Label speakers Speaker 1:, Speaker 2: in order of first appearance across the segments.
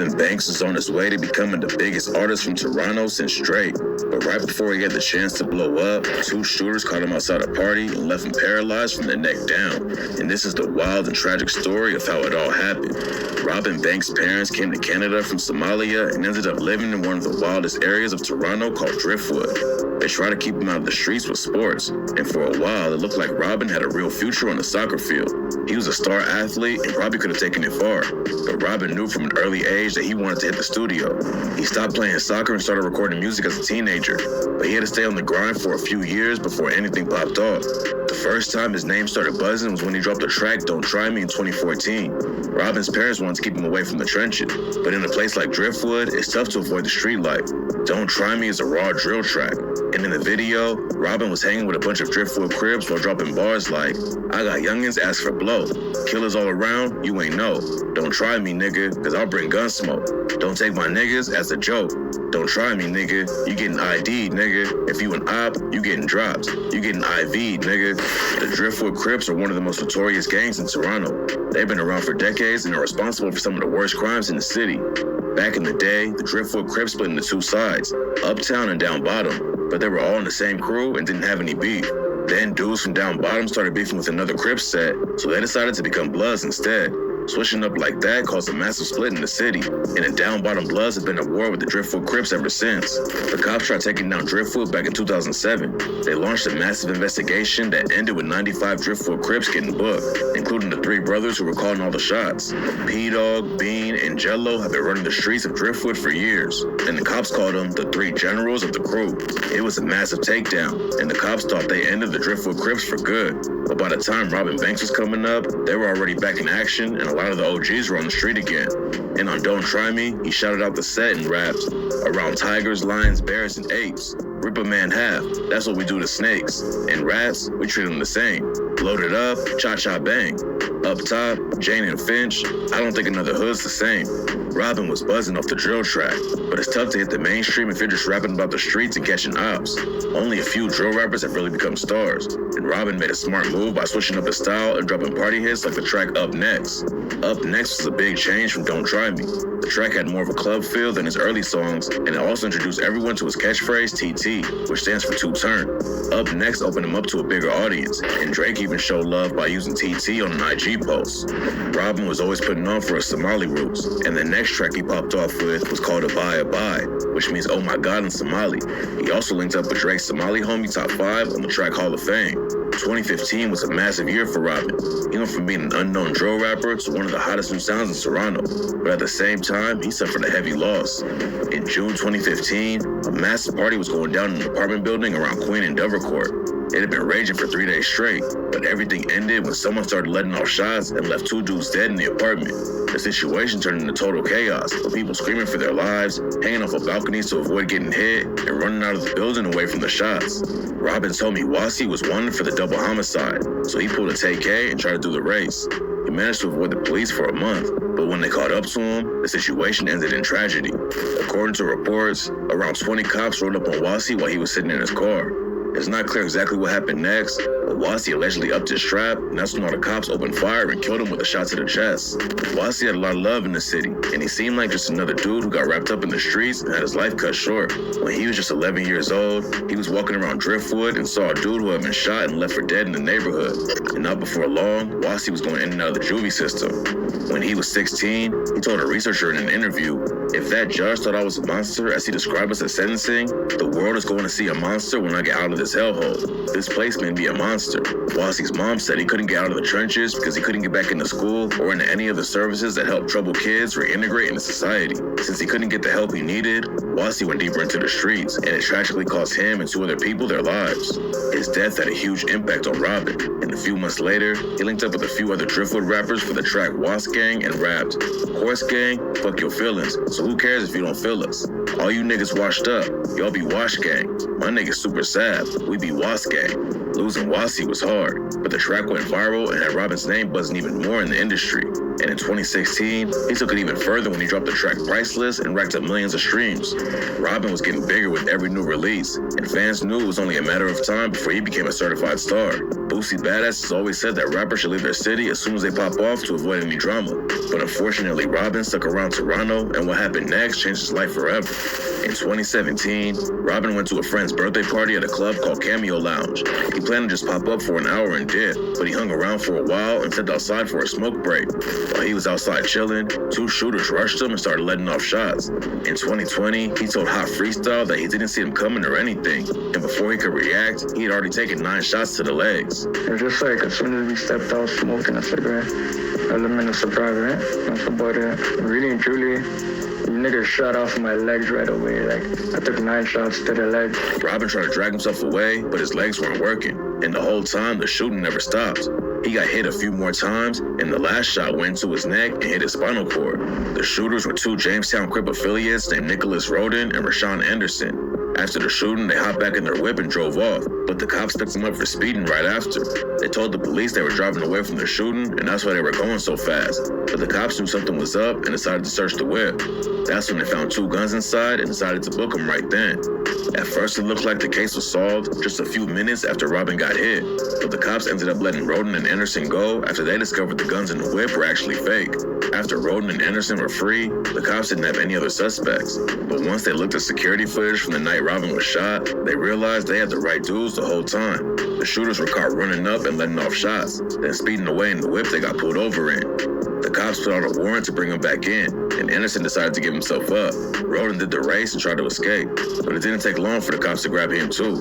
Speaker 1: Banks was on his way to becoming the biggest artist from Toronto since Drake. But right before he had the chance to blow up, two shooters caught him outside a party and left him paralyzed from the neck down. And this is the wild and tragic story of how it all happened. Robin Banks' parents came to Canada from Somalia and ended up living in one of the wildest areas of Toronto called Driftwood. They tried to keep him out of the streets with sports, and for a while it looked like Robin had a real future on the soccer field. He was a star athlete and probably could have taken it far, but Robin knew from an early age that he wanted to hit the studio. He stopped playing soccer and started recording music as a teenager, but he had to stay on the grind for a few years before anything popped off. The first time his name started buzzing was when he dropped the track Don't Try Me in 2014. Robin's parents wanted to keep him away from the trenches, but in a place like Driftwood, it's tough to avoid the street life. Don't Try Me is a raw drill track, and in the video, Robin was hanging with a bunch of Driftwood Crips while dropping bars like, I got youngins ask for blow. Killers all around, you ain't know. Don't try me, nigga, cause I'll bring gun smoke. Don't take my niggas as a joke. Don't try me, nigga. You getting ID'd, nigga. If you an op, you getting dropped. You getting IV'd, nigga. The Driftwood Crips are one of the most notorious gangs in Toronto. They've been around for decades and are responsible for some of the worst crimes in the city. Back in the day, the Driftwood Crips split into two sides, Uptown and Down Bottom, but they were all in the same crew and didn't have any beef. Then dudes from Down Bottom started beefing with another Crips set, so they decided to become Bloods instead. Switching up like that caused a massive split in the city, and the Down Bottom Bloods have been at war with the Driftwood Crips ever since. The cops tried taking down Driftwood back in 2007. They launched a massive investigation that ended with 95 Driftwood Crips getting booked, including the three brothers who were calling all the shots. P-Dog, Bean, and Jello have been running the streets of Driftwood for years, and the cops called them the three generals of the crew. It was a massive takedown, and the cops thought they ended the Driftwood Crips for good. But by the time Robin Banks was coming up, they were already back in action, and a lot of the OGs were on the street again. And on Don't Try Me, he shouted out the set and rapped, around tigers, lions, bears, and apes. Rip a man half, that's what we do to snakes. And rats, we treat them the same. Loaded up, cha-cha bang. Up top, Jane and Finch, I don't think another hood's the same. Robin was buzzing off the drill track, but it's tough to hit the mainstream if you're just rapping about the streets and catching ops. Only a few drill rappers have really become stars, and Robin made a smart move by switching up his style and dropping party hits like the track Up Next. Up Next was a big change from Don't Try Me. The track had more of a club feel than his early songs, and it also introduced everyone to his catchphrase TT, which stands for two turn. Up Next opened him up to a bigger audience, and Drake even showed love by using TT on an IG post. Robin was always putting on for his Somali roots, and the next track he popped off with was called Abaya Bye, which means oh my god in Somali. He also linked up with Drake's Somali homie Top 5 on the track Hall of Fame. 2015 was a massive year for Robin. He went from being an unknown drill rapper to one of the hottest new sounds in Toronto, but at the same time, he suffered a heavy loss. In June 2015, a massive party was going down in an apartment building around Queen and Dovercourt. It had been raging for 3 days straight, but everything ended when someone started letting off shots and left two dudes dead in the apartment. The situation turned into total chaos, with people screaming for their lives, hanging off of balconies to avoid getting hit, and running out of the building away from the shots. Robin's homie Wasi was wanted for the double homicide, so he pulled a TK and tried to do the race. He managed to avoid the police for a month, but when they caught up to him, the situation ended in tragedy. According to reports, around 20 cops rolled up on Wasi while he was sitting in his car. It's not clear exactly what happened next, but Wasi allegedly upped his strap, and that's when all the cops opened fire and killed him with a shot to the chest. Wasi had a lot of love in the city, and he seemed like just another dude who got wrapped up in the streets and had his life cut short. When he was just 11 years old, he was walking around Driftwood and saw a dude who had been shot and left for dead in the neighborhood. And not before long, Wasi was going in and out of the juvie system. When he was 16, he told a researcher in an interview, if that judge thought I was a monster as he described us at sentencing, the world is going to see a monster when I get out of this hellhole. This place made me a monster. Wasi's mom said he couldn't get out of the trenches because he couldn't get back into school or into any of the services that help troubled kids reintegrate into society. Since he couldn't get the help he needed, Wasi went deeper into the streets, and it tragically cost him and two other people their lives. His death had a huge impact on Robin, and a few months later, he linked up with a few other Driftwood rappers for the track Was Gang and rapped, Horse Gang, fuck your feelings, so who cares if you don't feel us? All you niggas washed up, y'all be Wash Gang. My niggas super sad, we be Was Gang. Losing Wasi was hard, but the track went viral and had Robin's name buzzing even more in the industry. And in 2016, he took it even further when he dropped the track Priceless and racked up millions of streams. Robin was getting bigger with every new release, and fans knew it was only a matter of time before he became a certified star. Boosie Badass has always said that rappers should leave their city as soon as they pop off to avoid any drama. But unfortunately, Robin stuck around Toronto, and what happened next changed his life forever. In 2017, Robin went to a friend's birthday party at a club called Cameo Lounge. He planned to just pop up for an hour and dip, but he hung around for a while and stepped outside for a smoke break. While he was outside chilling, two shooters rushed him and started letting off shots. In 2020, he told Hot Freestyle that he didn't see him coming or anything, and before he could react, he had already taken 9 shots to the legs.
Speaker 2: It was just like as soon as we stepped out smoking a cigarette, element of surprise, right? That's about it. Really and truly, you niggas shot off my legs right away. Like, I took 9 shots to the leg.
Speaker 1: Robin tried to drag himself away, but his legs weren't working. And the whole time, the shooting never stopped. He got hit a few more times, and the last shot went to his neck and hit his spinal cord. The shooters were 2 Jamestown Crip affiliates named Nicholas Roden and Rashawn Anderson. After the shooting, they hopped back in their whip and drove off, but the cops picked them up for speeding right after. They told the police they were driving away from the shooting, and that's why they were going so fast. But the cops knew something was up and decided to search the whip. That's when they found 2 guns inside and decided to book them right then. At first, it looked like the case was solved just a few minutes after Robin got hit, but the cops ended up letting Roden and Anderson go after they discovered the guns in the whip were actually fake. After Roden and Anderson were free, the cops didn't have any other suspects. But once they looked at security footage from the night Robin was shot, they realized they had the right dudes the whole time. The shooters were caught running up and letting off shots, then speeding away in the whip they got pulled over in. The cops put out a warrant to bring him back in, and Anderson decided to give himself up. Roden did the race and tried to escape, but it didn't take long for the cops to grab him too.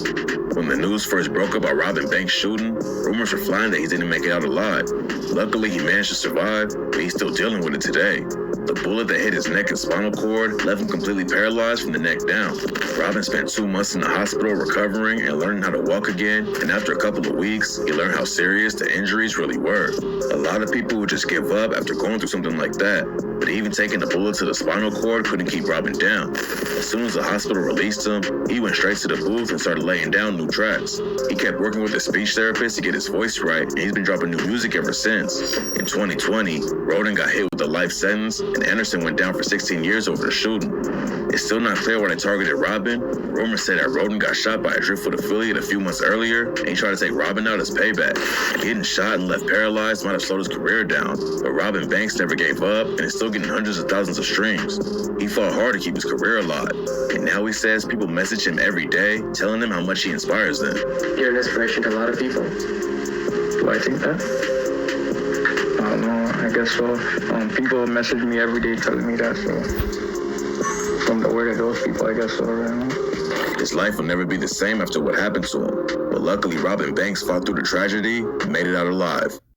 Speaker 1: When the news first broke about Robin Banks' shooting, rumors were flying that he didn't make it out alive. Luckily, he managed to survive, but he's still dealing with it today. The bullet that hit his neck and spinal cord left him completely paralyzed from the neck down. Robin spent 2 months in the hospital recovering and learning how to walk again, and after a couple of weeks, he learned how serious the injuries really were. A lot of people would just give up after going through something like that, but even taking the bullet to the spinal cord couldn't keep Robin down. As soon as the hospital released him, he went straight to the booth and started laying down new tracks. He kept working with a speech therapist to get his voice right, and he's been dropping new music ever since. In 2020, Roden got hit with a life sentence, and Anderson went down for 16 years over the shooting. It's still not clear why they targeted Robin. Rumors say that Roden got shot by a Driftwood affiliate a few months earlier, and he tried to take Robin out as payback. Getting shot and left paralyzed might have slowed his career down, but Robin Banks never gave up and is still getting hundreds of thousands of streams. He fought hard to keep his career alive, and now he says people message him every day, telling him how much he inspires them.
Speaker 2: You're an inspiration to a lot of people. Do I think that? I don't know, I guess so. People message me every day telling me that, so from the word of those people, I guess so.
Speaker 1: His life will never be the same after what happened to him, but luckily Robin Banks fought through the tragedy and made it out alive.